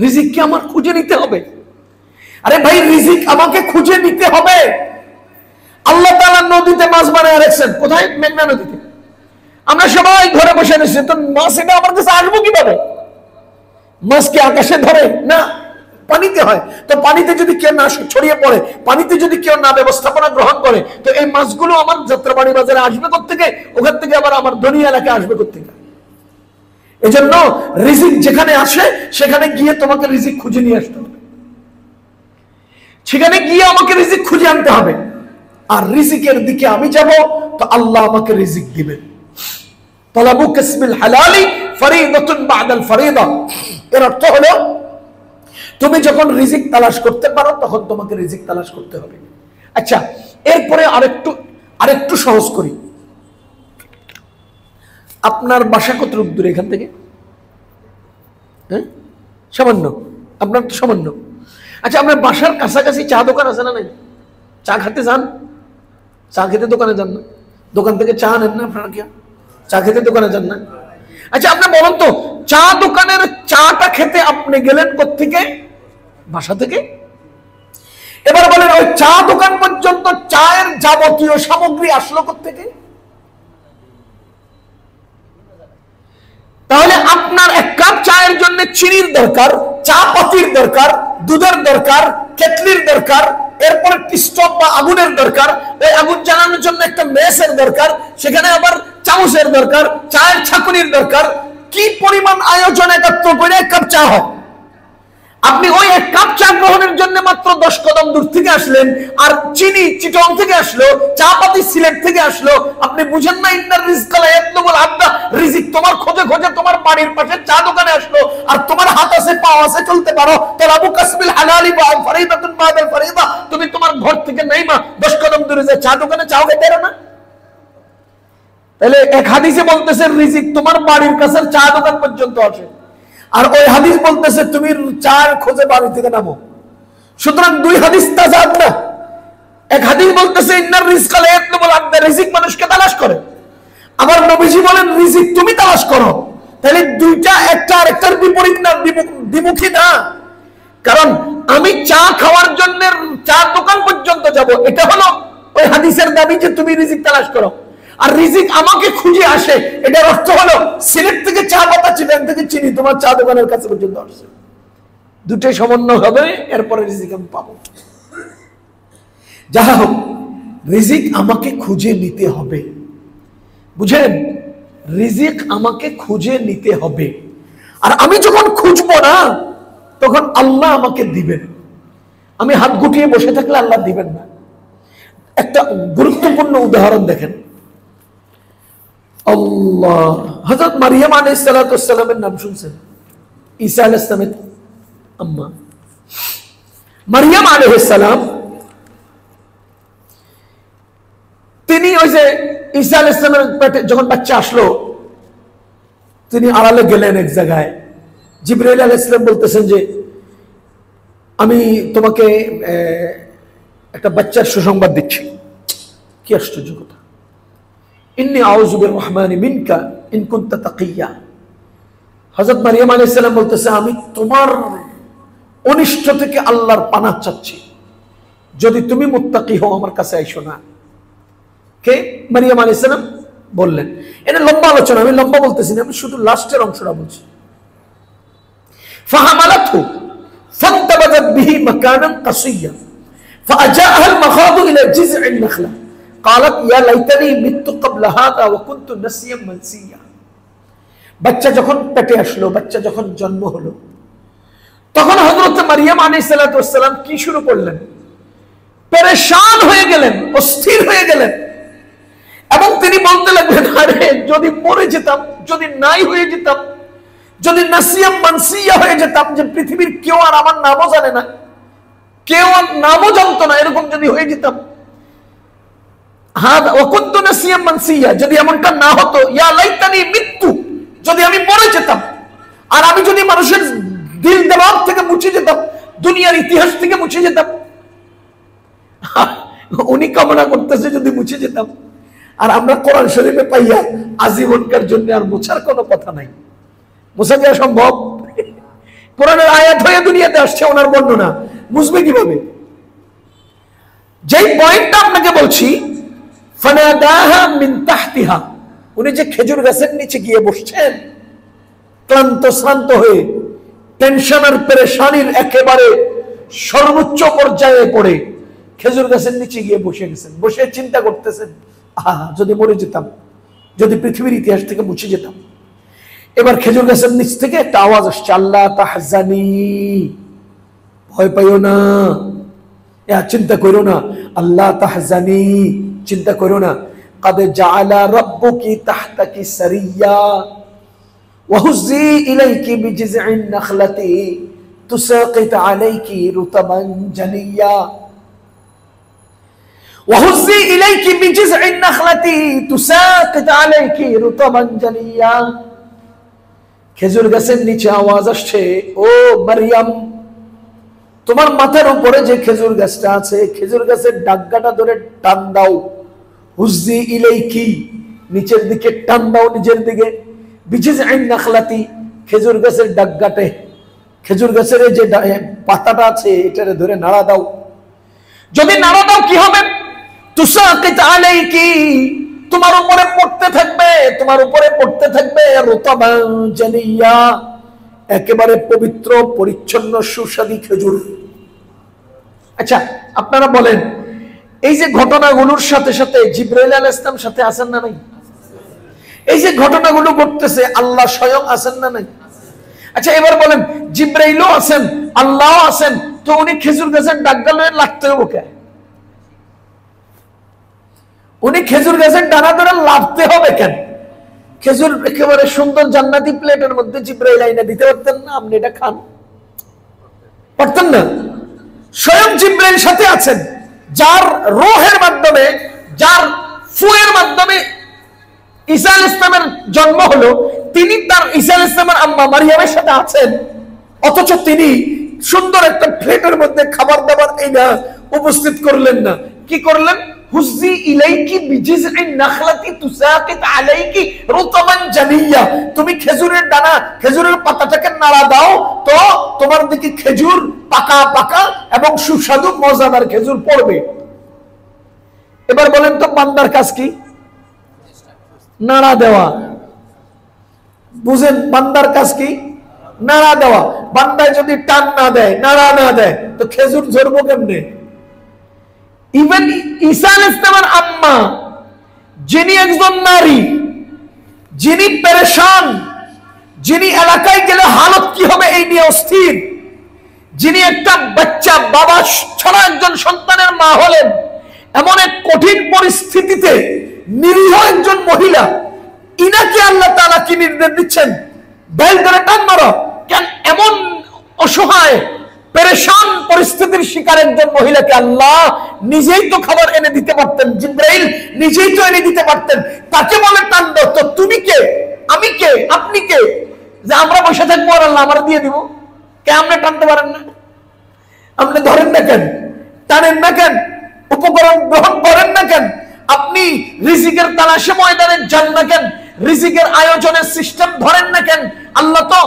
রিজিককে আমার খুঁজে নিতে হবে। আরে ভাই, রিজিক আমাকে খুঁজে নিতে হবে। আল্লাহ তাআলা নদীতে মাছ বানায় রাখছেন, কোথায়? মেঘনা নদীতে। আমরা সবাই ঘরে বসে রয়েছি, তো মাছ এটা আমার কাছে আসবো কিভাবে? মাছ কি আকাশে ধরে? না, পানিতে হয়। তো পানিতে যদি কেউ না ছড়িয়ে পড়ে, পানিতে যদি কেউ না ব্যবস্থাপনা গ্রহণ করে, তো এই মাছগুলো আমার যাত্রাবাড়ি বাজারে আসবে কোত্থেকে? ওখান থেকে আবার আমার ধনী এলাকায় আসবে কোত্থেকে? এজন্য রিজিক যেখানে আসে সেখানে গিয়ে তোমাকে রিজিক খুঁজে নিয়ে আসতে হবে, সেখানে গিয়ে আমাকে রিজিক খুঁজে আনতে হবে। আর রিজিকের দিকে আমি যাব তো আল্লাহ আমাকে রিজিক দিবেন। তালাবু কাসবিল হালালি ফরিদাতুন বাদাল ফরিদা, এর অর্থ হলো তুমি যখন রিজিক তালাশ করতে পারো তখন তোমাকে রিজিক তালাশ করতে হবে। আচ্ছা, এরপরে আরেকটু সহজ করি। আপনার বাসা কতটুকু দূরে এখান থেকে? হ্যাঁ, সামান্য। আপনার তো সামান্য। আচ্ছা, আপনার বাসার কাছাকাছি চা দোকান আছে না নাই? চা খেতে যান? চা খেতে দোকানে যান না? দোকান থেকে চা নেন না আপনারা? কি চা খেতে দোকানে যান না? আচ্ছা, আপনি বলুন তো, চা দোকানের চাটা খেতে আপনি গেলেন কোত্থেকে? বাসা থেকে। এবার বলেন, ওই চা দোকান পর্যন্ত চায়ের যাবতীয় সামগ্রী আসলো কোত্থেকে? তাহলে আপনার এক কাপ চায়ের জন্য চিনির দরকার, চা পাতির দরকার, দুধের দরকার, কেটলির দরকার, এরপরে স্টোভ বা আগুনের দরকার, ওই আগুন জ্বালানোর জন্য একটা মেসের দরকার, সেখানে আবার চামচের দরকার, চায়ের ছাঁকুনির দরকার। কি পরিমাণ আয়োজন একাত্র করে এক কাপ চা হয়। আপনি ওই এক কাপ চা গ্রহণের জন্য মাত্র 10 কদম দূর থেকে আসলেন, আর চিনি চিটং থেকে আসলো, চা পাতি সিলেট থেকে আসলো। আপনি বুঝেন না, ইন্নার রিজকা লা ইয়াতলুবুল আবদা, রিজিক তোমার খোঁজে খোঁজে তোমার বাড়ির পাশে চা দোকানে আসলো, আর তোমার হাত আছে, পা আছে, চলতে পারো। তালাবু কাসবিল হালালি ফরিদাতুন বাদাল ফরিদা, তুমি তোমার ঘর থেকে নাইমা 10 কদম দূরে যে চা দোকানে চাও খেতে পারো না? তাহলে এক হাদিসে বলতেছে রিজিক তোমার বাড়ির কাছে চা দোকান পর্যন্ত আসে, আর ওই হাদিস বলতেছে তুমি চার খোঁজে বাড়ি থেকে নামো। সুতরাং দুই হাদিস তাজাদ না। এক হাদিস বলতেছে ইন্নার রিজকা লা ইয়াতলুবুল আবদা, রিজিক মানুষকে তালাশ করে। আবার নবীজি বলেন রিজিক তুমি তালাশ করো। তাহলে দুইটা একটা আরেকটার বিপরীত না, দ্বিমুখী না। কারণ আমি চা খাওয়ার জন্য চা দোকান পর্যন্ত যাব, এটা হলো ওই হাদিসের দাবি যে তুমি রিজিক তালাশ করো। আর রিজিক আমাকে খুঁজে আসে, এটার অর্থ হলো সিলেট থেকে চা পাতা, চিটাং থেকে চিনি তোমার চা দোকানের কাছে পর্যন্ত আসছে। দুটোই সমন্বয় হবে, এরপরে রিজিক আমি পাবো। যাহা হোক, রিজিক আমাকে খুঁজে নিতে হবে। বুঝেন, রিজিক আমাকে খুঁজে নিতে হবে। আর আমি যখন খুঁজবো না, তখন আল্লাহ আমাকে দিবেন। আমি হাত গুটিয়ে বসে থাকলে আল্লাহ দিবেন না। একটা গুরুত্বপূর্ণ উদাহরণ দেখেন। আল্লাহ, হযরত মারিয়াম আলাইহিস সালামের নাম শুনছেন? ঈসা আলাইহিস সালামের আম্মা মারিয়াম আলাইহিস সালাম, তিনি ওই যে ঈসা আলাইহিস সালামের পেটে যখন বাচ্চা আসলো, তিনি আড়ালে গেলেন এক জায়গায়। জিবরাইল আলাইহিস সালাম বলতেছেন যে আমি তোমাকে একটা বাচ্চার সুসংবাদ দিচ্ছি। কি আশ্চর্য কথা! ইন্নী আউযু বির-রহমানি মিনকা ইন কুনতা তাকিয়্যা। হযরত মারিয়াম আলাইহিস সালাম বলতেছে আমি তোমার অনিষ্ট থেকে আল্লাহর পানাহ চাচ্ছি, যদি তুমি মুত্তাকি হও আমার কাছে আইসো না। কে? মারিয়াম আলাইহিস সালাম বললেন। এটা লম্বা আলোচনা, আমি লম্বা বলতেছি না, আমি শুধু লাস্টের অংশটা বলছি। ফাহামালাতহু ফান্তাবাযাত বিহি মাকানান কাসিয়্যা ফাআজাআহা আল-মাখাদু ইলা জিয'in নাখলা ক্বালাত ইয়া লাইতানি মিততু ক্বাবলা হাযা ওয়া কুনতু নাসিয়াম মানসিয়্যা। বাচ্চা যখন পেটে আসলো, বাচ্চা যখন জন্ম হলো, তখন হযরত মারিয়াম আলাইহিস সালাতু ওয়াস সালাম কি শুরু করলেন? পেরেশান হয়ে গেলেন, অস্থির হয়ে গেলেন, এবং তিনি বলতে লাগলেন আরে যদি মরে যেতাম, যদি নাই হয়ে যেতাম, যদি নাসিয়াম মানসিয়া হয়ে যেতাম, যে পৃথিবীর কেউ আর আমার নামও জানে না, কেউ আর নামও জানতো না, এরকম যদি হয়ে যেতাম। হাদা ওয়া কুনতু নাসিয়াম মানসিয়া, যদি এমনটা না হতো, ইয়া লাইতানি মিততু, যদি আমি মরে যেতাম, আর আমি যদি মানুষের দিল দিমাগ থেকে মুছে যেতাম, দুনিয়ার ইতিহাস থেকে মুছে যেতাম। উনি কামনা করতেছে যদি মুছে যেতাম, আর আমরা কোরআন শরীফে পাইয়া আজীবনকার জন্য আর মুছার কোনো কথা নাই। মুছা দেওয়া সম্ভব? কোরআনের আয়াত হয়ে দুনিয়াতে আসছে ওনার বর্ণনা, মুছবে কিভাবে? যেই পয়েন্টটা আপনাকে বলছি, ফানাদাহা মিন তাহতিহা, উনি যে খেজুর গাছের নিচে গিয়ে বসছেন ক্লান্ত শ্রান্ত হয়ে, টেনশন আর পেরেশানির একেবারে সর্বোচ্চ পর্যায়ে পড়ে খেজুর গাছের নিচে গিয়ে বসে গেছেন। বসে চিন্তা করতেছেন যদি মরে যেতাম, যদি পৃথিবীর ইতিহাস থেকে মুছে যেতাম। এবার খেজুর গাছের নিচ থেকে একটা আওয়াজ আসছে, আল্লাহ তাহজানি, ভয় পাইও না, চিন্তা করো না, আল্লাহ তাহজানি, চিন্তা করো না, قد جعل ربك تحتك سريا وهزي إليك بجذع النخلة تساقط عليك رطبا جنيا وهزي إليك بجذع النخلة تساقط عليك رطبا جنيا। খেজুর গাছের নিচে আওয়াজ আসছে, ও মারিয়াম, তোমার মাথার উপরে যে খেজুর গাছটা আছে, খেজুর গাছের ডাগগাটা ধরে টান দাও। হুজ্জি ইলাইকি, নিচের দিকে টান দাও, নিজের দিকে। বিজিজআইন নাখলাতি, খেজুর গাছের ডাগগাটে, খেজুর গাছের যে পাতাটা আছে এটারে ধরে নাড়া দাও। যদি নাড়া দাও কি হবে? তুসাকিত আলাইকি, তোমার উপরে পড়তে থাকবে, তোমার উপরে পড়তে থাকবে রুতাবান জানিয়া, একেবারে পবিত্র পরিচ্ছন্ন সুস্বাদু খেজুর। আচ্ছা আপনারা বলেন, এই যে ঘটনাগুলোর সাথে সাথে জিবরাইল আলাইহিস সালাম সাথে আছেন না নাই? এই যে ঘটনাগুলো ঘটতেছে আল্লাহ স্বয়ং আছেন না নাই? আচ্ছা এবার বলেন, জিবরাইলও আছেন, আল্লাহও আছেন, তো উনি খেজুর গাছের ডাগা লয়ে লাগতে হবে কেন? উনি খেজুর গাছের ডানা ধরে লাভতে হবে কেন? খেজুর একেবারে সুন্দর জান্নাতি প্লেটের মধ্যে জিবরাইল আইনা দিতে পারতেন না, আপনি এটা খান, পারতেন না? স্বয়ং জিবরাইল সাথে আছেন, যার রূহের মাধ্যমে, যার ফুয়ের মাধ্যমে ঈসা আলাইহিস সালামের জন্ম হলো, তিনি তার ঈসা আলাইহিস সালামের আম্মা মারিয়ামের সাথে আছেন, অথচ তিনি সুন্দর একটা প্লেটের মধ্যে খাবার দাবার এইনা উপস্থিত করলেন না। কি করলেন? হুজ্জি ইলাইকি বিজিজইন নাখলাতি তুসাকিত আলাইকি রুতাবান জানিয়া, তুমি খেজুরের দানা, খেজুরের পাতাটাকে নাড়া দাও, তো তোমার দিকে খেজুর পাকা পাকা এবং সুস্বাদু মজাদার খেজুর পড়বে। এবার বলেন তো বান্দার কাজ কি? নাড়া দেওয়া। বুঝেন বান্দার কাজ কি? নাড়া দেওয়া। বান্দায় যদি টান না দেয়, নাড়া না দেয়, তো খেজুর ঝরবো কেমনে? ইভেন ঈসা আলাইহিস সালামের আম্মা, যিনি একজন নারী, যিনি পেরেশান, যিনি এলাকায় গেলে হালত কি হবে এই নিয়ে অস্থির, যিনি একটা বাচ্চা বাবা ছাড়া একজন সন্তানের মা হলেন, এমন এক কঠিন পরিস্থিতিতে নিরীহ একজন মহিলা, ইনাকে আল্লাহ তাআলা কি নির্দেশ দিচ্ছেন? বেল ধরে টান মারো কেন? এমন অসহায় পেরেশান পরিস্থিতির শিকার একজন মহিলাকে আল্লাহ নিজেই তো খাবার এনে দিতে পারতেন, জিবরাইল নিজেই তো এনে দিতে পারতেন, তাকে বলে টান দাও, তো তুমি কে? আমি কে, আপনি কে যে আমরা বসে থাকবো আর আল্লাহ আমার দিয়ে দিব? কে আপনি টানতে পারেন না? আপনি ধরেন না কেন, টানেন না কেন, উপকরণ গ্রহণ করেন না কেন? আপনি রিজিকের তালাশে ময়দানে যান না কেন? রিজিকের আয়োজনের সিস্টেম ধরেন না কেন? আল্লাহ তো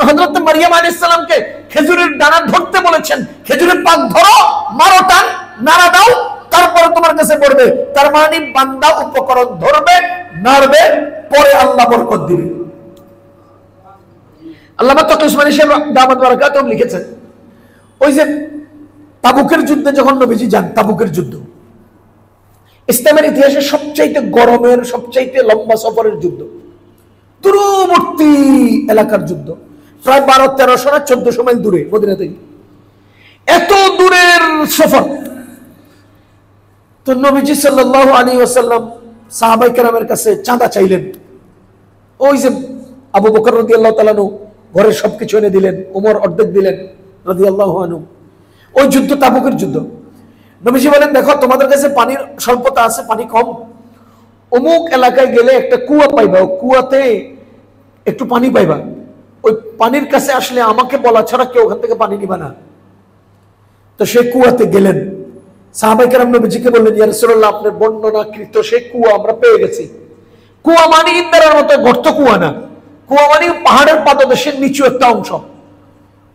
হযরত মারিয়াম আলাইহিস সালামকে খেজুরের দানা ধরতে বলেছেন, খেজুরের পাক ধরো, মারো, টান, নাড়া দাও, তারপরে তোমার কাছে পড়বে। তার মানে বান্দা উপকরণ ধরবে, নাড়বে, পরে আল্লাহ বরকত দিবে। আল্লামা তকি উসমানী সাহেব দামাত বারাকাতুহু লিখেছেন, ওই যে তাবুকের যুদ্ধে যখন নবীজি যান, তাবুকের যুদ্ধ ইসলামের ইতিহাসে সবচাইতে গরমের, সবচাইতে লম্বা সফরের যুদ্ধ, দূরবর্তী এলাকার যুদ্ধ, প্রায় 1200-1300 না 1400 মাইল দূরে মদিনা থেকে, এত দূরের সফর। তো নবীজি সাল্লাল্লাহু আলাইহি ওয়াসাল্লাম সাহাবায়ে কেরামের কাছে চাঁদা চাইলেন। ওই যে আবু বকর রাদিয়াল্লাহু তাআলা আনহু ঘরের সবকিছু এনে দিলেন, ওমর অর্ধেক দিলেন রাদিয়াল্লাহু আনহু। ওই যুদ্ধ তাবুকের যুদ্ধ। নবীজি বলেন, দেখো তোমাদের কাছে পানির স্বল্পতা আছে, পানি কম, অমুক এলাকায় গেলে একটা কুয়া পাইবা, কুয়াতে একটু পানি পাইবা, ওই পানির কাছে আসলে আমাকে বলা ছাড়া কেউ ওখান থেকে পানি নিবা না। তো সেই কুয়াতে গেলেন, সাহাবায়ে কেরাম নবীজিকে বললেন, ইয়া রাসূলুল্লাহ, আপনার বর্ণনাকৃত সেই কুয়া আমরা পেয়ে গেছি। কুয়া মানে ইন্দারার মতো গর্ত কুয়া না, কুয়া মানে পাহাড়ের পাদদেশের নিচু একটা অংশ।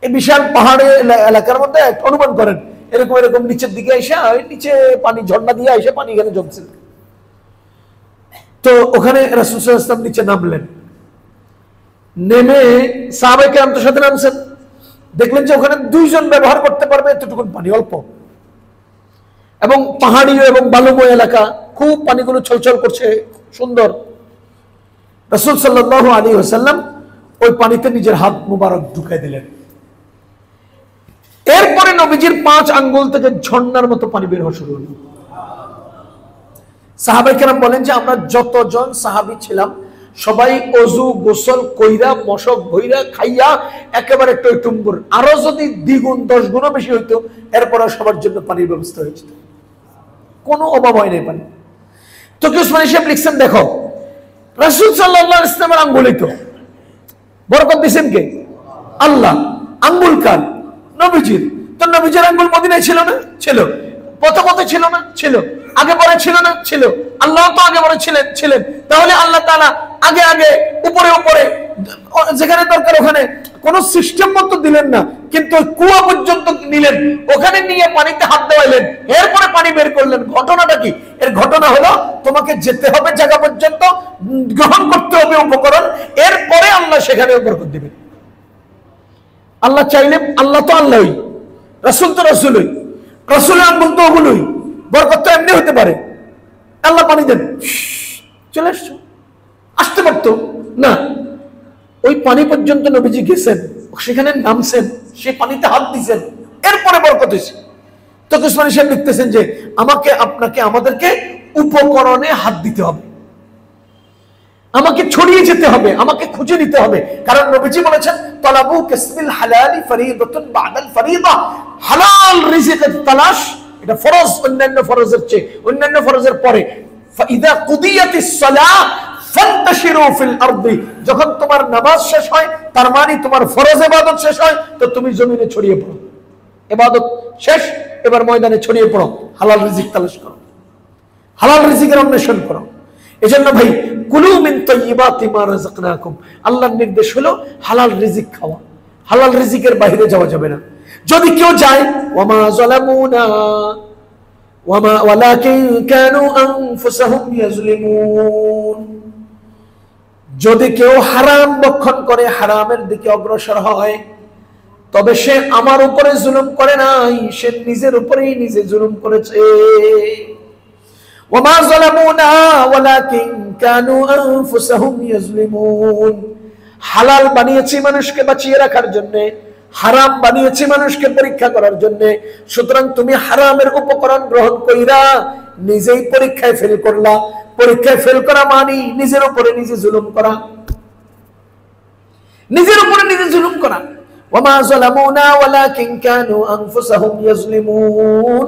এই বিশাল পাহাড়ের এলাকার মধ্যে অনুমান করেন এরকম এরকম নিচের দিকে এসে, নিচে পানি ঝর্ণা দিয়ে এসে পানি এখানে জমছে। তো ওখানে রাসূল সাল্লাল্লাহু আলাইহি ওয়াসাল্লাম নিচে নামলেন, নেমে সাহাবায়ে কেরামের সাথে নামছেন, দেখলেন যে ওখানে 2 জন ব্যবহার করতে পারবে এতটুকু পানি, অল্প, এবং পাহাড়ি এবং বালুময় এলাকা, খুব পানিগুলো ছলছল করছে, সুন্দর। রাসূল সাল্লাল্লাহু আলাইহি ওয়াসাল্লাম ওই পানিতে নিজের হাত মুবারক ঢুকাই দিলেন। এরপরে নবীজির 5 আঙ্গুল থেকে ঝর্ণার মতো পানি বের হওয়া শুরু হলো। সাহাবায়ে কেরাম বলেন যে আমরা যতজন সাহাবী ছিলাম সবাই অজু গোসল কইরা, মশক ভইরা, খাইয়া একেবারে টইটুম্বুর, আরো যদি দ্বিগুণ 10 গুণও বেশি হইতো, এরপরে সবার জন্য পানির ব্যবস্থা হয়েছিল, কোনো অভাব হয় নাই পানি। তো উসমানী সাহেব লিখছেন, দেখো রাসূল সাল্লাল্লাহু আলাইহি ওয়াসাল্লামের আঙ্গুলই তো বরকত দিবেন কে? আল্লাহ। আঙ্গুল কার? নবীজির। তো নবীজির আঙ্গুল মদিনায় ছিল না? ছিল। প্রথমত ছিল না? ছিল। আগে পরে ছিল না? ছিল। আল্লাহ তো আগে পরে ছিলেন। তাহলে আল্লাহ তাআলা আগে আগে উপরে উপরে যেখানে দরকার ওখানে কোন সিস্টেম মতো দিলেন না, কিন্তু কুয়া পর্যন্ত নিলেন, ওখানে নিয়ে পানিতে হাত দেওয়াইলেন, এরপরে পানি বের করলেন। ঘটনাটা কি? এর ঘটনা হলো তোমাকে যেতে হবে জায়গা পর্যন্ত, গ্রহণ করতে হবে উপকরণ, এরপরে আল্লাহ সেখানে বরকত দিবেন। আল্লাহ চাইলে, আল্লাহ তো আল্লাহই, রাসূল তো রাসূলই, রাসূলের আঙ্গুল তো ওগুলোই, বরকত তো এমনি হতে পারে। আল্লাহ পানি দেন, চলে আসতে পারতো না, ওই পানি পর্যন্ত নবীজি গেছেন, সেখানে নামছেন, সেই পানিতে হাত দিয়েছেন, এরপরে বরকত হয়েছে। তো উসমানী সাহেব লিখতেছেন যে আমাকে, আপনাকে, আমাদেরকে উপকরণে হাত দিতে হবে, আমাকে ছড়িয়ে যেতে হবে, আমাকে খুঁজে নিতে হবে। কারণ নবীজি বলেছেন, তালাবু কাসবিল হালালি ফরিদাতুন বাদাল ফরিদা, হালাল রিজিকের তালাশ এটা ফরজ, অন্যান্য ফরজের চেয়ে, অন্যান্য ফরজের পরে। ফাইদা কুদিয়াতিস সালাহ ফান্তাশিরু ফিল আরদি, যখন তোমার নামাজ শেষ হয়, তার মানে তোমার ফরজ ইবাদত শেষ হয়, তো তুমি জমিনে ছড়িয়ে পড়ো, ইবাদত শেষ, এবার ময়দানে ছড়িয়ে পড়ো, হালাল রিজিক তালাশ করো, হালাল রিজিকের অন্বেষণ করো। এজন্য ভাই, কুলু মিন তাইয়্যিবাতি মা রাযাকনাকুম, আল্লাহর নির্দেশ হলো হালাল রিজিক খাওয়া, হালাল রিজিকের বাইরে যাওয়া যাবে না। যদি কেউ যায়, ওয়ামা যালামুনা ওয়ালাকিন কানু আনফুসাহুম ইয়াজলিমুন, যদি কেউ হারাম ভক্ষণ করে, হারামের দিকে অগ্রসর হয়, তবে সে আমার উপরে জুলুম করে নাই, সে নিজের উপরেই নিজে জুলুম করেছে। ওয়ামা যালামুনা ওয়ালাকিন কানু আনফুসাহুম ইয়াজলিমুন, হালাল বানিয়েছি মানুষকে বাঁচিয়ে রাখার জন্য, হারাম বানিয়েছি মানুষকে পরীক্ষা করার জন্য। সুতরাং তুমি হারামের উপকরণ গ্রহণ কইরা নিজেই পরীক্ষায় ফেল করলা। পরীক্ষায় ফেল করা মানে নিজের উপরে নিজে জুলুম করা, নিজের উপরে নিজে জুলুম করা। ওয়ামা যালামুনা ওয়ালাকিন কানু আনফুসাহুম ইয়াজলিমুন,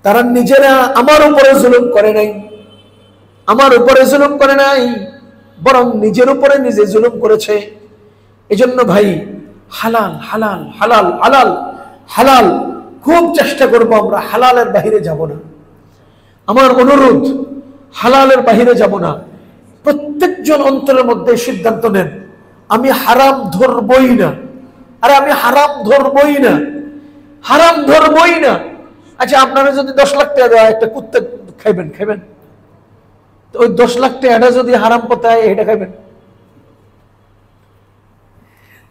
তারা নিজেরা আমার উপরে জুলুম করে নাই, আমার উপরে জুলুম করে নাই, বরং নিজের উপরে নিজে জুলুম করেছে। এজন্য ভাই হালাল হালাল হালাল হালাল হালাল খুব চেষ্টা করব আমরা হালালের বাহিরে যাব না। আমার অনুরোধ, হালালের বাহিরে যাব না। প্রত্যেকজন অন্তরের মধ্যে সিদ্ধান্ত নেন, আমি হারাম ধরবই না। আরে আমি হারাম ধরবই না, হারাম ধরবই না। আচ্ছা, আপনারা যদি 10 লাখ টাকা দেওয়া, একটা কুত্তা খাইবেন? খাইবেন? ওই 10 লাখ টাকাটা যদি হারাম পথে হয়, এটা খাইবেন?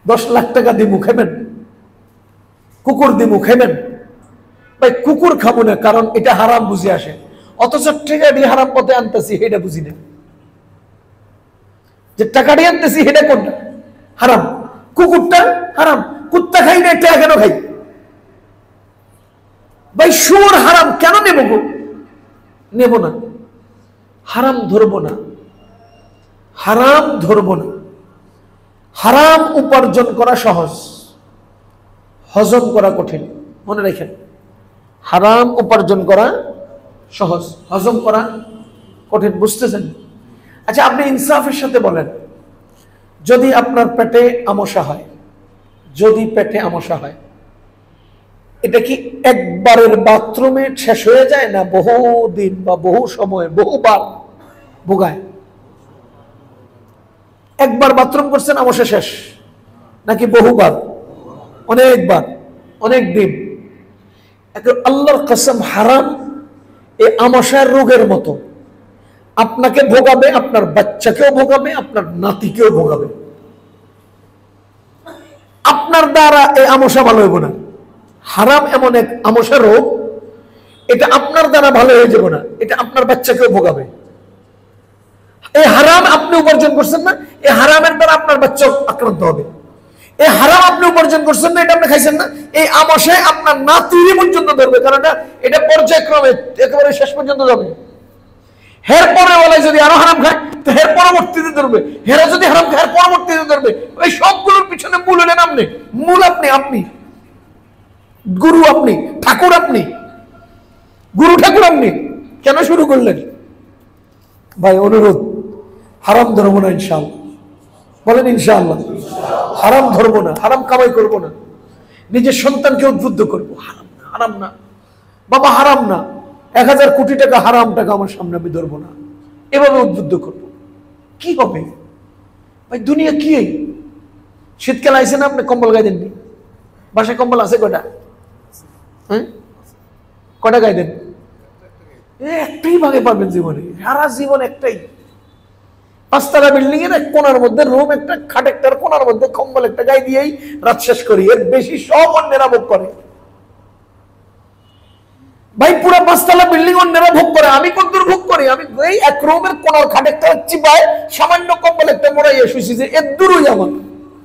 10 লাখ টাকা দিমু, খাইবেন? কুকুর দিমু, খাইবেন? ভাই কুকুর খাবো না, কারণ এটা হারাম বুঝে আসে। অথচ টাকা দিয়ে হারাম পথে আনতেছি, এটা বুঝি না। যে টাকা দিয়ে আনতেছি, এটা কোনটা হারাম? কুকুরটা হারাম, কুত্তা খাই না, টাকা কেন খাই? ভাই সুর হারাম, কেন নেব গো? নেব না। হারাম ধরবো না, হারাম ধরবো না। হারাম উপার্জন করা সহজ, হজম করা কঠিন। মনে রাখেন, হারাম উপার্জন করা সহজ, হজম করা কঠিন। বুঝতেছেন? আচ্ছা, আপনি ইনসাফের সাথে বলেন, যদি আপনার পেটে আমসা হয়, যদি পেটে আমসা হয়, এটা কি একবারের বাথরুমে শেষ হয়ে যায়, না বহু দিন বা বহু সময় বহুবার ভোগায়? একবার বাথরুম করছেন, আমসা শেষ, নাকি বহুবার? অনেকবার, অনেক দিন। আল্লাহর কসম, হারাম এই আমসার রোগের মতো আপনাকে ভোগাবে, আপনার বাচ্চাকেও ভোগাবে, আপনার নাতিকেও ভোগাবে। আপনার দ্বারা এই আমসা ভালো হইব না। হারাম এমন এক আমসা রোগ, এটা আপনার দ্বারা ভালো হয়ে যাবে না, এটা আপনার বাচ্চাকেও ভোগাবে। এই হারাম আপনি উপার্জন করছেন না, এই হারামের দ্বারা আপনার বাচ্চা আক্রান্ত হবে। এই হারাম আপনি উপার্জন করছেন না, এটা আপনি খাইছেন না, এই আমসায় আপনার নাতি পর্যন্ত ধরবে, কারণ এটা পর্যায়ক্রমে একেবারে শেষ পর্যন্ত যাবে। হের পরে বলে যদি আরো হারাম খায়, তো হের পরবর্তীতে ধরবে, হেরা যদি হারাম খায় পরবর্তীতে ধরবে। এই সবগুলোর পিছনে মূল হলেন আপনি, মূল আপনি, আপনি গুরু, আপনি ঠাকুর, আপনি গুরু ঠাকুর। আপনি কেন শুরু করলেন? ভাই অনুরোধ, হারাম ধরবো না ইনশাআল্লাহ। বলেন ইনশাআল্লাহ। হারাম ধরবো না, হারাম কামাই করবো না, নিজের সন্তানকে উদ্বুদ্ধ করবো, হারাম না, হারাম না বাবা, হারাম না। 1000 কোটি টাকা হারাম টাকা আমার সামনে আমি ধরবো না, এভাবে উদ্বুদ্ধ করবো। কি হবে ভাই? দুনিয়া কি? শীতকাল আইসে না, আপনি কম্বল গায়ে দেননি? বাসায় কম্বল আছে কয়টা? হ্যাঁ, কয়টা গায়ে দেন? একটাই ভাগে পাবেন জীবনে, সারা জীবন একটাই। 5 তলা বিল্ডিং এর এক কোণার মধ্যে রুম একটা, খাট একটার কোণার মধ্যে কম্বল একটা গায়ে দিয়েই রাত শেষ করি। এর বেশি সব অন্যেরা ভোগ করে। ভাই পুরো 5 তলা বিল্ডিং অন্যেরা ভোগ করে, আমি কতদূর ভোগ করি? আমি এই এক রুমের কোণার খাট একটা চিপায় সামান্য কম্বল একটা মোড়াইয়া শুয়েছি, যে এর দূরই আমার।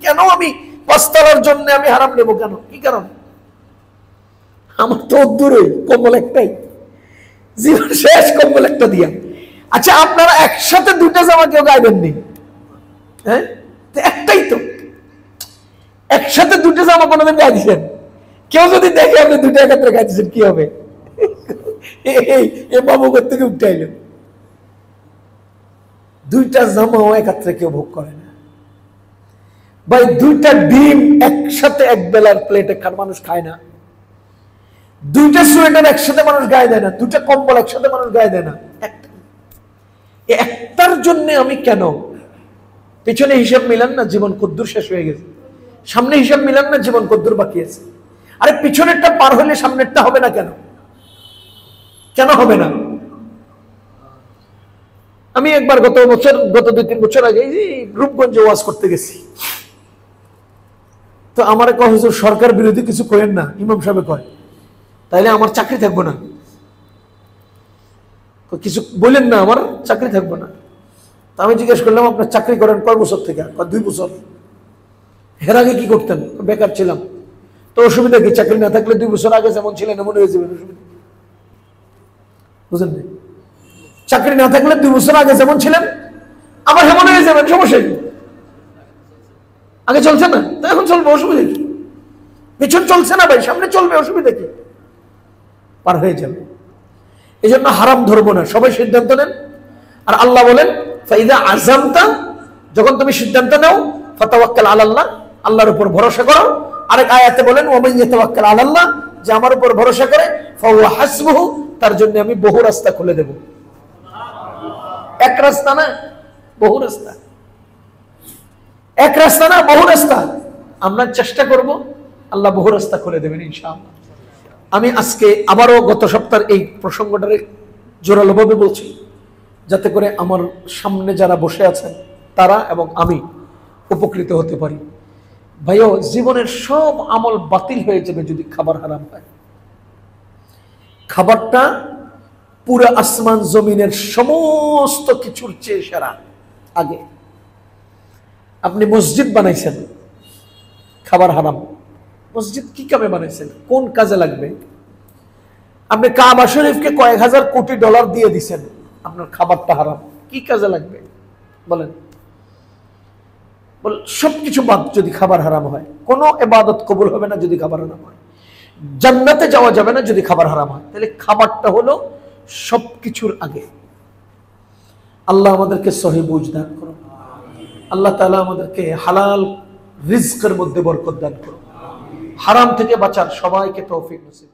কেন আমি 5 তলার জন্য আমি হারাম নেব কেন? কি কারণ? আমার তো দূরে কম্বল একটাই, জীবন শেষ কম্বল একটা দিয়া। আচ্ছা, আপনারা একসাথে 2টা জামা কেউ গায়ে দেননি? হ্যাঁ, একটাই তো। একসাথে 2টা জামা কোনোদিন গায়ে দিচ্ছেন? কেউ যদি দেখে আপনি 2টা একত্রে গায়ে দিচ্ছেন, কি হবে? এই বাবু থেকে উঠে আইল। 2টা জামাও একত্রে কেউ ভোগ করে না ভাই। 2টা ডিম একসাথে এক বেলার প্লেটে মানুষ খায় না। 2টা সোয়েটার একসাথে মানুষ গায়ে দেয় না। 2টা কম্বল একসাথে মানুষ গায়ে দেয় না। একটার জন্য আমি কেন? পিছনে হিসাব মিলান না, জীবন কদ্দুর শেষ হয়ে গেছে। সামনে হিসাব মিলান না, জীবন কদ্দুর বাকি আছে। আরে পিছনেরটা পার হলে সামনেরটা হবে না কেন? কেন হবে না? আমি একবার গত 2-3 বছর আগে রূপগঞ্জে ওয়াজ করতে গেছি। তো আমার কয়, হুজুর সরকার বিরোধী কিছু করেন না। ইমাম সাহেব কয়, তাইলে আমার চাকরি থাকবো না। কিছু বলেন না, আমার চাকরি থাকবো না। তা আমি জিজ্ঞেস করলাম, আপনার চাকরি করেন কয় বছর থেকে? 2 বছর। এর আগে কি করতেন? বেকার ছিলাম। তো অসুবিধা কি? চাকরি না থাকলে 2 বছর আগে যেমন ছিলেন এমন হয়ে যাবেন, অসুবিধা বুঝলেন? চাকরি না থাকলে 2 বছর আগে যেমন ছিলেন আবার এমন হয়ে যাবেন, সমস্যা কি? আগে চলছে না তো এখন চলবে, অসুবিধা কি? পিছন চলছে না ভাই, সামনে চলবে, অসুবিধা কি? পার হয়ে যাবে। এই জন্য হারাম ধরবো না, সবাই সিদ্ধান্ত নেন। আর আল্লাহ বলেন, ফাইদা আযামতা যখন তুমি সিদ্ধান্ত নাও ফাতাওয়াক্কাল আলাল্লাহ, আল্লাহর উপর ভরসা করো। আরেক আয়াতে বলেন ওয়ামান ইয়াতাওয়াক্কাল আলাল্লাহ, যে আমার উপর ভরসা করে ফাহুয়া হাসবুহু, তার জন্য আমি বহু রাস্তা খুলে দেব। এক রাস্তা না, বহু রাস্তা। এক রাস্তা না, বহু রাস্তা। আমরা চেষ্টা করব, আল্লাহ বহু রাস্তা খুলে দেবেন ইনশাআল্লাহ। আমি আজকে আবারও গত সপ্তাহের এই প্রসঙ্গটারে জোরালোভাবে বলছি, যাতে করে আমার সামনে যারা বসে আছেন তারা এবং আমি উপকৃত হতে পারি। ভাইও, জীবনের সব আমল বাতিল হয়ে যাবে যদি খাবার হারাম হয়। খাবারটা পুরো আসমান জমিনের সমস্ত কিছুর চেয়ে সেরা। আগে আপনি মসজিদ বানাইছেন, খাবার হারাম। মসজিদ কি কামে বানাইছেন, কোন কাজে লাগবে? আপনি কাবা শরীফকে কয়েক হাজার কোটি ডলার দিয়ে দিছেন, আপনার খাবারটা হারাম, কি কাজে লাগবে বলেন? সবকিছু বাদ যদি খাবার হারাম হয়। কোনো ইবাদত কবুল হবে না যদি খাবার হারাম হয়। জান্নাতে যাওয়া যাবে না যদি খাবার হারাম হয়। তাহলে খাবারটা হলো সবকিছুর আগে। আল্লাহ আমাদেরকে সহি বুঝ দান করুন। আল্লাহ তাআলা আমাদেরকে হালাল রিজকের মধ্যে বরকত দান করুন। হারাম থেকে বাঁচার সবাইকে তৌফিক নসিব।